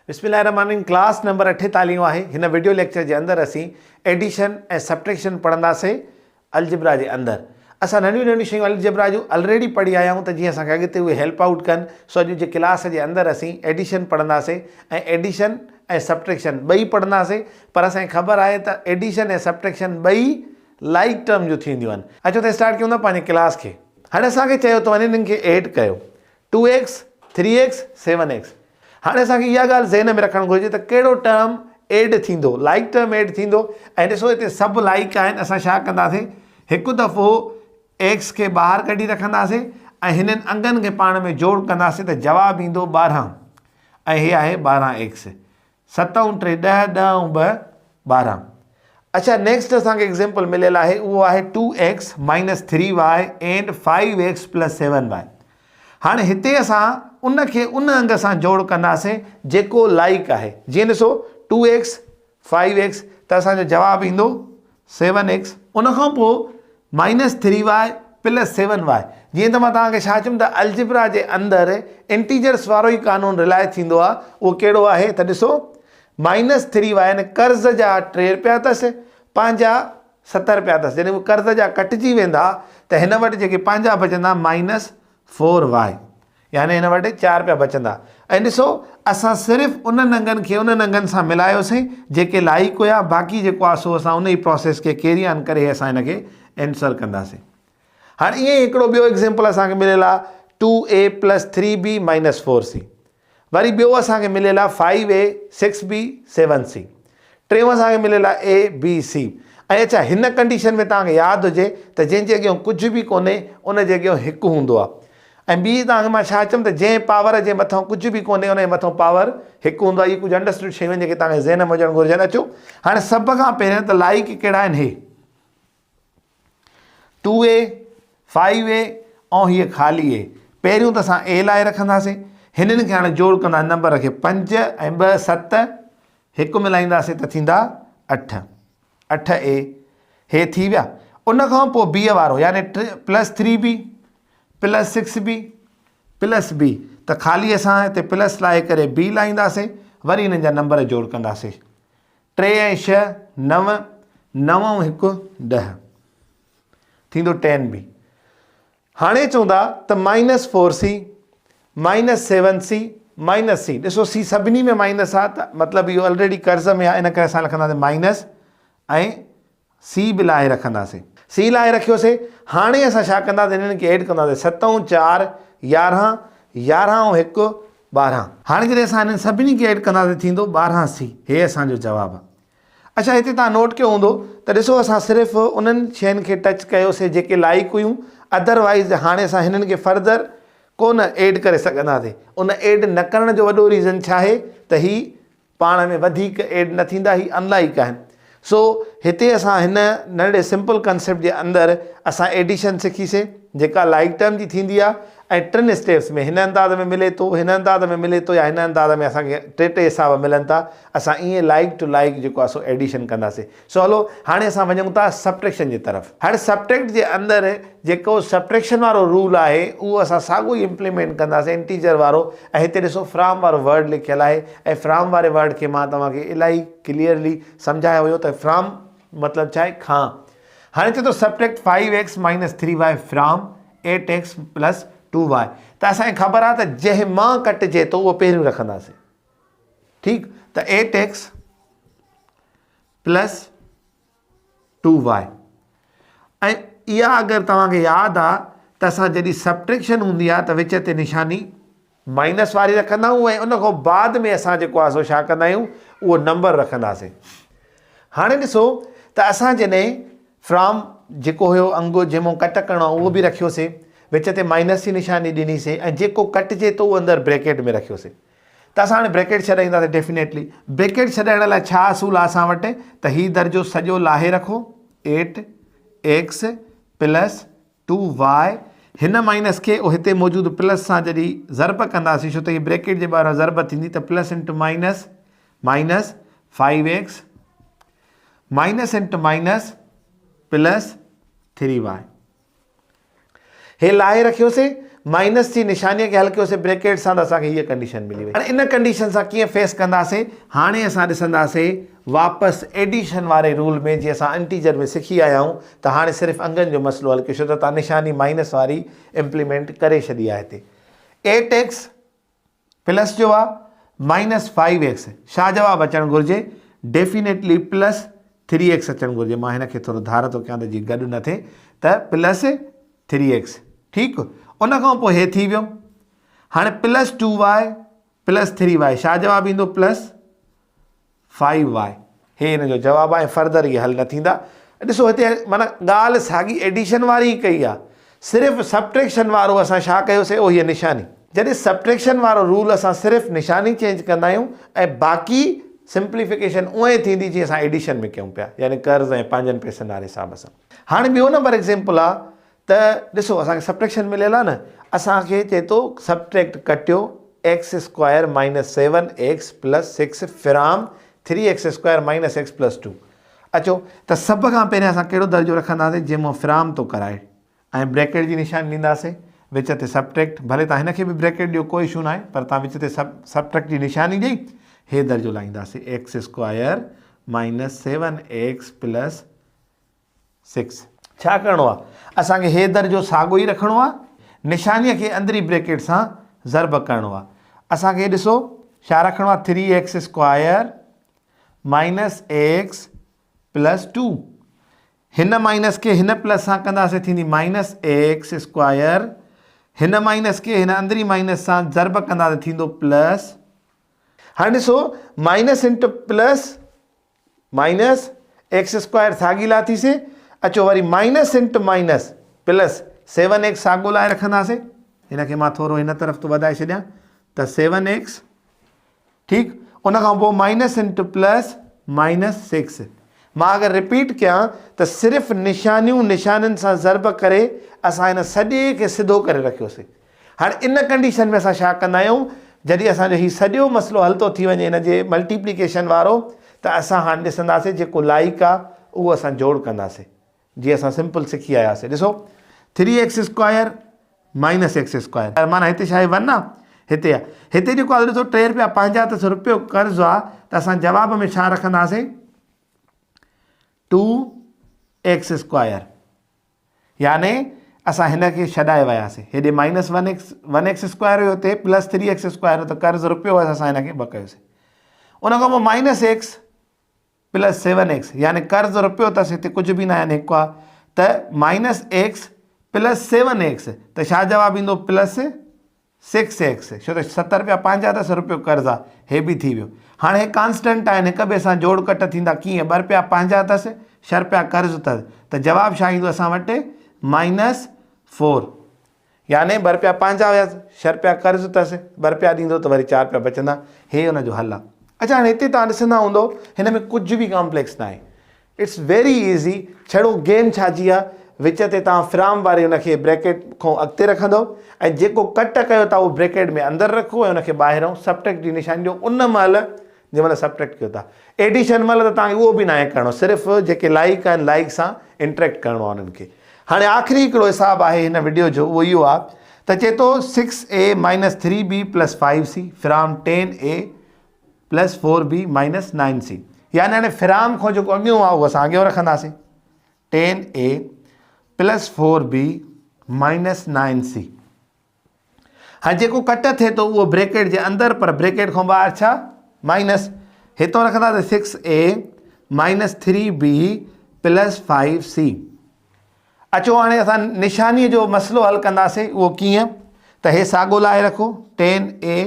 बिस्मिल्लाहिर्रहमानिर्रहीम class number 48 आहे। हिन वीडियो लेक्चर के अंदर असी एडिशन ए सब्ट्रैक्शन पढ़ंदासीं अलजिब्रा के अंदर। असां नंढियूं नंढियूं शयूं अलजिब्रा जो ऑलरेडी पढ़ी आया हूँ, तो जी असांखे अॻिते उहे हेल्प आउट कन। सो अॼु जे क्लास के अंदर असी एडिशन पढ़ंदासीं ऐं एडिशन ऐं सब्ट्रैक्शन ॿई पढ़ंदासीं। पर असांखे ख़बर आहे त एडिशन ऐं सब्ट्रैक्शन ॿई लाइक टर्म जो थींदियूं आहिनि। अचो त स्टार्ट कयूं था पंहिंजे क्लास खे। हाणे असांखे चयो त वञे इन्हनि खे एड कयो 2x 3x 7x। हाँ असांखे इहा ॻाल्हि ज़हन में रखणु घुरिजे त कहिड़ो टर्म एड थींदो, लाइक टर्म एड थींदो। ऐं ॾिसो हिते सभु लाइक आहिनि, असां छा कंदासीं, हिकु दफ़ो एक्स खे ॿाहिरि कढी रखंदासीं ऐं हिननि अंगनि खे पाण में जोड़ कंदासीं त जवाबु ईंदो 12 ऐं हे आहे 12x। 7 × 3 10, 10 × 2 12। अच्छा, नेक्स्ट असांखे एग्जाम्पल मिलियल आहे, उहो आहे 2x - 3y and 5x + 7y। हाँ हिते असां उनखे उन अंग सां जोड़ कंदासीं जेको लाइक आहे। जीअं ॾिसो 2x 5x त असांजो जवाबु ईंदो 7x। उनखां पोइ -3y + 7y। जीअं त मां तव्हांखे छा चयुमि त अलजिब्रा जे अंदरि इंटीजर्स वारो ई कानून रिलाए थींदो आहे। उहो कहिड़ो आहे त ॾिसो -3y यानी कर्ज़ जा 3 रुपया अथसि, पंहिंजा 70 रुपया अथसि। जॾहिं उहे कर्ज़ जा कटिजी वेंदा त हिन वटि जेके पंहिंजा बचंदा -4y, यानी हिन वटि 4 रुपया बचंदा। ऐं ॾिसो असां सिर्फ़ु उन्हनि अंगनि खे उन्हनि अंगनि सां मिलायोसीं जेके लाइक हुया। बाक़ी जेको आहे सो असां उन ई प्रोसेस खे कैरी ऑन करे असां हिन खे आंसर कंदासीं। हाणे ईअं ई हिकिड़ो ॿियो एग्ज़ाम्पल असांखे मिलियल आहे 2a + 3b - 4c। वरी ॿियो असांखे मिलियल आहे 5a 6b 7c। टियों असांखे मिलियल आहे a b c। ऐं अच्छा, हिन कंडीशन में तव्हांखे यादि हुजे त जंहिंजे अॻियां कुझु बि कोन्हे उन जे अॻियां हिकु हूंदो आहे। ऐं ॿी तव्हांखे मां छा चयुमि त जंहिं पावर जे मथां कुझु बि कोन्हे उन जे मथां पावर हिकु हूंदो आहे। इहे कुझु अंडरस्टूड शयूं आहिनि जेके तव्हांखे ज़हन में हुजणु घुरिजनि। अचो हाणे सभ खां पहिरियों त लाइक कहिड़ा आहिनि, हे 2a 5a ऐं हीअ ख़ाली a। पहिरियों त असां a लाइ रखंदासीं, हिननि खे हाणे जोड़ कंदा नंबर खे 5 ऐं 2 7, हिकु मिलाईंदासीं त थींदा 8, 8a। हे थी विया। उनखां पोइ b वारो यानी +3b + 6b + b। त ख़ाली असां हिते प्लस लाहे करे b लाहींदासीं, वरी हिननि जा नंबर जोड़ कंदासीं। 3 ऐं 6 9, 9 ऐं 1 10 थींदो 10b। हाणे चवंदा त -4c -7c -c। ॾिसो c सभिनी में माइनस आहे, त मतिलबु इहो ऑलरेडी कर्ज़ में आहे, इन करे असां लिखंदासीं माइनस ऐं c बि लाहे रखंदासीं। c लाहे रखियोसीं। हाणे असां छा कंदासीं, हिननि खे एड कंदासीं। 7 × 4 11, 11 × 1 12। हाणे जॾहिं असां हिननि सभिनी खे एड कंदासीं थींदो 12c। हे असांजो जवाबु आहे। अच्छा, हिते तव्हां नोट कयो हूंदो त ॾिसो असां सिर्फ़ु उन्हनि शयुनि खे टच कयोसीं जेके लाइक हुयूं। अदरवाइज़ हाणे असां हिननि खे फर्दर कोन एड करे सघंदासीं। उन एड न करण जो वॾो रीज़न छा आहे त ही पाण में वधीक एड न थींदा, ही अनलाइक आहिनि। सो हिते असां हिन नंढे सिंपल कंसेप्ट जे अंदरि असां एडिशन सिखीसीं जेका लाइक टर्म जी थींदी आहे। ऐं 3 स्टेप्स में, हिन अंदाज़ में मिले थो, हिन अंदाज़ में मिले थो, या हिन अंदाज़ में असांखे टे हिसाब मिलनि था। असां ईअं लाइक टू लाइक जेको आहे सो एडिशन कंदासीं। सो हलो हाणे असां वञूं था सब्ट्रैक्शन जी तरफ़। हाणे सब्ट्रैक्ट जे अंदरि जेको सब्ट्रैक्शन वारो रूल आहे उहो असां साॻियो ई इम्प्लीमेंट कंदासीं, इंटीजर वारो। ऐं हिते ॾिसो फ्रॉम वारो वर्ड लिखियलु आहे, ऐं फ्रॉम वारे वर्ड खे मां तव्हांखे इलाही क्लियरली सम्झायो हुयो त फ्रॉम मतिलबु छा आहे, खां। हाणे चए थो subtract 5x - 3y from 8x + 2y। त असांखे ख़बर आहे त जंहिं मां कटिजे थो उहो पहिरियों रखंदासीं। ठीकु, त 8x + 2y। ऐं इहा अगरि तव्हांखे यादि आहे त असां जॾहिं सब्ट्रैक्शन हूंदी आहे त विच ते निशानी माइनस वारी रखंदा आहियूं, ऐं उनखां बाद में असां जेको आहे सो छा कंदा आहियूं, उहो नंबर रखंदासीं। हाणे ॾिसो त असां जॾहिं फ्रॉम जेको हुयो अंगु जंहिंमां कट करिणो आहे उहो बि रखियोसीं, विच ते माइनस जी निशानी ॾिनीसीं, ऐं जेको कटिजे थो उहो अंदरि ब्रैकेट में रखियोसीं। त असां हाणे ब्रैकेट छॾाईंदासीं डेफिनेटली। ब्रैकेट छॾाइण लाइ छा असूल आहे असां वटि, त हीउ दर्जो सॼो लाहे रखो 8x + 2y। हिन माइनस खे हिते मौजूदु प्लस सां जॾहिं ज़रब कंदासीं, छो त हीअ ब्रैकेट जे ॿाहिरां ज़रब थींदी, त plus into minus minus 5x minus into minus + 3y। हे लाहे रखियोसीं। माइनस जी निशानीअ खे हल कयोसीं ब्रैकेट सां त असांखे हीअ कंडीशन मिली वई। हाणे इन कंडीशन सां कीअं फेस कंदासीं, हाणे असां ॾिसंदासीं वापसि एडिशन वारे रूल में जीअं असां इंटीजर में सिखी आया आहियूं त हाणे सिर्फ़ु अंगनि जो मसइलो हल कयो, छो त तव्हां निशानी माइनस वारी इम्प्लीमेंट करे छॾी आहे हिते। 8x प्लस जो आहे माइनस 5x, छा जवाबु अचणु घुरिजे, डेफिनेटली प्लस 3x अचणु घुरिजे। मां हिनखे थोरो धार थो कयां त जीअं गॾु न थिए, त प्लस 3x, ठीकु। उन खां पोइ हे थी वियो। हाणे प्लस 2y प्लस 3y, छा जवाबु ईंदो, प्लस 5y। हे हिन जो जवाबु आहे, फर्दर इहे हल न थींदा। ॾिसो हिते माना ॻाल्हि साॻी एडिशन वारी ई कई आहे, सिर्फ़ु सबट्रैक्शन वारो असां छा कयोसीं, उहो हीअ निशानी। जॾहिं सबट्रैक्शन वारो रूल असां सिर्फ़ु निशानी चेंज कंदा आहियूं ऐं बाक़ी सिंप्लीफिकेशन उएं थींदी जीअं असां एडिशन में कयूं पिया, यानी कर्ज़ ऐं पंहिंजनि पैसनि वारे हिसाब सां। हाणे ॿियो नंबर एग्ज़ाम्पल आहे त ॾिसो असांखे सबट्रैक्शन मिलियल आहे न, असांखे चए थो सबट्रैक्ट कटियो x square minus 7x plus 6 from 3x square minus x plus 2। अचो त सभ खां पहिरियों असां कहिड़ो दर्जो रखंदासीं, जंहिं मां फ्राम थो कराए ऐं ब्रैकेट जी निशानी ॾींदासीं, विच ते सबट्रैक्ट, भले तव्हां हिनखे बि ब्रैकेट ॾियो कोई इशू न आहे, पर तव्हां विच ते सबट्रैक्ट जी निशानी ॾेई हे दर्जो लाईंदासीं, X square minus 7x plus 6। छा करिणो आहे, असांखे हे दर्जो साॻियो ई रखिणो आहे, निशानीअ खे अंदरी ब्रैकेट सां ज़र्ब करिणो आहे। असांखे ॾिसो छा रखिणो आहे, 3x square minus x plus 2, हिन माइनस खे हिन प्लस सां कंदासीं, थींदी माइनस x स्क्वायर, हिन माइनस खे हिन अंदरी माइनस सां ज़र्ब कंदासीं, थींदो प्लस। हाणे ॾिसो minus into plus minus x square साॻी लाथीसीं, अचो वरी minus into minus plus 7x साॻियो लाइ रखंदासीं, हिनखे मां थोरो हिन तरफ़ थो वधाए छॾियां त 7x, ठीकु। उन खां पोइ माइनस इंटू प्लस माइनस 6। मां अगरि रिपीट कयां त सिर्फ़ु निशानियूं निशाननि सां ज़र्ब करे असां हिन सॼे खे सिधो करे रखियोसीं। हाणे इन कंडीशन में असां छा कंदा आहियूं, जॾहिं असांजो हीउ सॼो मसइलो हल थो थी वञे हिन जे मल्टीप्लिकेशन वारो, त असां हाणे ॾिसंदासीं जेको लाइक आहे उहो असां जोड़ कंदासीं, जीअं असां सिंपल सिखी आयासीं। ॾिसो 3x square minus x square, माना हिते छा आहे 1 आहे, हिते आहे, हिते जेको आहे ॾिसो 3 रुपया 50 रुपयो कर्ज़ु आहे, त असां जवाब में छा रखंदासीं, 2x स्क्वायर, याने असां हिनखे छॾाए वियासीं, हेॾे माइनस 1x स्क्वायर हुयो, हिते प्लस 3x स्क्वायर हुयो, त कर्ज़ु रुपयो हुयो, असां हिनखे ॿ कयोसीं। उन खां पोइ माइनस x प्लस 7x, यानी कर्ज़ु रुपयो अथसि, हिते कुझु बि न आहे, हिकु आहे, त माइनस x प्लस 7x, त छा जवाबु ईंदो, प्लस 6x, छो त 70 रुपया 50 रुपयो कर्ज़ु आहे, हे बि थी वियो। हाणे हे कांस्टेंट आहिनि, हिक ॿिए सां जोड़ कट थींदा, कीअं, 2 रुपया 50 6 रुपया कर्ज़ु अथसि, त जवाबु छा ईंदो असां वटि, माइनस 4, यानी 2 रुपया 50 हुयसि, 6 रुपया कर्ज़ु अथसि, 2 रुपया ॾींदो त वरी 4 रुपया बचंदा, हे हुनजो हल आहे। अच्छा हाणे हिते तव्हां ॾिसंदा हूंदो, हिन में कुझु बि कॉम्प्लेक्स न आहे, इट्स वेरी ईज़ी। छड़ो गेम छाजी आहे, विच ते तव्हां फ्राम वारे हुनखे ब्रैकेट खां अॻिते रखंदो ऐं जेको कट कयो था उहो ब्रैकेट में अंदरि रखो ऐं हुनखे ॿाहिरां सबट्रैक्ट जी निशानी ॾियो, उन महिल जंहिं महिल सबट्रैक्ट कयो था। एडिशन महिल त तव्हांखे उहो बि न आहे करिणो, सिर्फ़ु जेके लाइक आहिनि लाइक सां इंटरेक्ट करिणो आहे उन्हनि खे। हाणे आख़िरी हिकिड़ो हिसाबु आहे हिन वीडियो जो, उहो इहो आहे त चए थो 6a minus 3b plus 5c from 10a plus 4b minus 9c, यानी हाणे फ्राम खां जेको अॻियो आहे उहो असां अॻियो रखंदासीं, 10a plus 4b minus 9c। हाणे जेको कट थिए थो उहो ब्रैकेट जे अंदरि, पर ब्रैकेट खां ॿाहिरि छा, माइनस, हितां रखंदासीं 6a minus 3b plus 5c। अचो हाणे असां निशानीअ जो मसइलो हल कंदासीं, उहो कीअं, त हे साॻियो लाहे रखो, 10a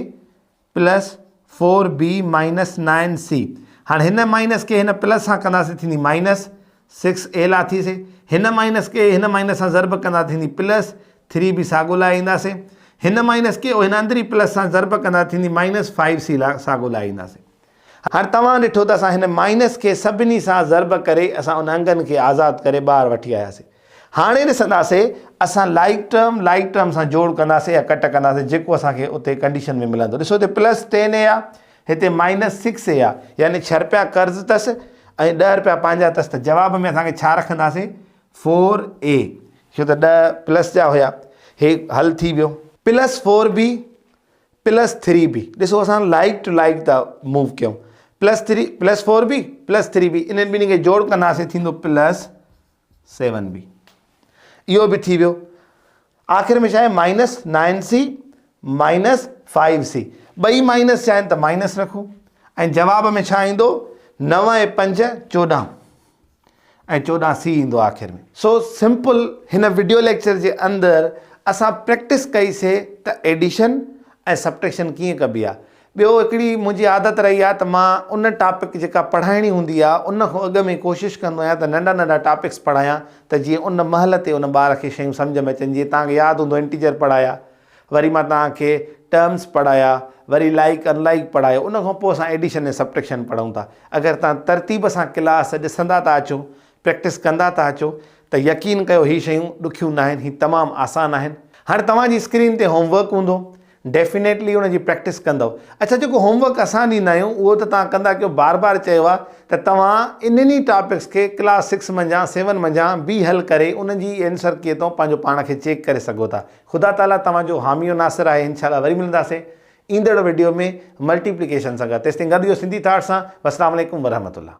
plus 4b minus 9c। हाणे हिन माइनस खे हिन प्लस सां कंदासीं, थींदी माइनस 6a लाथीसीं, हिन माइनस खे हिन माइनस सां ज़र्ब कंदा, थींदी प्लस 3b साॻियो लाहे ईंदासीं, हिन माइनस खे हिन अंदरी प्लस सां ज़र्ब कंदा, थींदी माइनस 5c साॻियो लाहे ईंदासीं। हाणे तव्हां ॾिठो त असां हिन माइनस खे सभिनी सां ज़र्ब करे असां उन अंगनि खे आज़ादु करे ॿाहिरि वठी आयासीं। हाणे ॾिसंदासीं असां लाइक टर्म सां जोड़ कंदासीं या कट कंदासीं, जेको असांखे उते कंडीशन में मिलंदो। ॾिसो हिते प्लस 10a आहे, हिते माइनस 6a आहे, यानी 6 रुपया कर्ज़ु अथसि ऐं 10 रुपया पंहिंजा अथसि, त जवाब में असांखे छा रखंदासीं, 4a, छो त 10 प्लस जा हुया, हे हल थी वियो। +4b +3b। ॾिसो असां लाइक टू लाइक था मूव कयूं। +4b +3b इन ॿिन्ही खे जोड़ कंदासीं थींदो +7b। इहो बि थी वियो। आख़िर में छा आहे -9c -5c। ॿई माइनस चाहिनि त माइनस रखूं ऐं जवाब में छा ईंदो 9 ऐं 5 14 ऐं 14c ईंदो आख़िर में। सो सिंपल हिन वीडियो लेक्चर जे अंदरि असां प्रैक्टिस कईसीं त एडिशन ऐं सब्ट्रैक्शन कीअं कबी आहे। ॿियो हिकिड़ी मुंहिंजी आदत रही आहे त मां उन टॉपिक जेका पढ़ाइणी हूंदी आहे उन खां अॻु में कोशिशि कंदो आहियां त नंढा नंढा टॉपिक्स पढ़ायां त जीअं उन महल ते उन ॿार खे शयूं सम्झ में अचनि। जीअं तव्हांखे यादि हूंदो इंटीजर पढ़ाया, वरी मां तव्हांखे टर्म्स पढ़ाया, वरी लाइक अनलाइक पढ़ायो, उन खां पोइ असां एडिशन ऐं सब्ट्रैक्शन पढ़ूं था। अगरि तव्हां तरतीब सां क्लास ॾिसंदा था अचो, प्रैक्टिस कंदा था अचो त यकीन कयो हीअ शयूं ॾुखियूं न आहिनि, हीअ तमामु आसान आहिनि। हाणे तव्हांजी स्क्रीन ते होमवर्क हूंदो, डेफिनेटली उनजी प्रैक्टिस कंदव। अच्छा, जेको होमवर्क असां ॾींदा आहियूं उहो त तव्हां कंदा कयो। बार बार चयो आहे त तव्हां इन्हनि टॉपिक्स खे क्लास 6 मंझां 7 मंझां बि हल करे उनजी एंसर कीअं थो पंहिंजो पाण खे चेक करे सघो था। ख़ुदा ताला तव्हांजो हामियो नासिर आहे। इंशाअल्लाह वरी मिलंदासीं ईंदड़ वीडियो में मल्टीप्लिकेशन सां गॾु। तेसिताईं गॾु इहो सिंधी थाट सां। अस्सलामु अलैकुम वरहमतुल्लाह।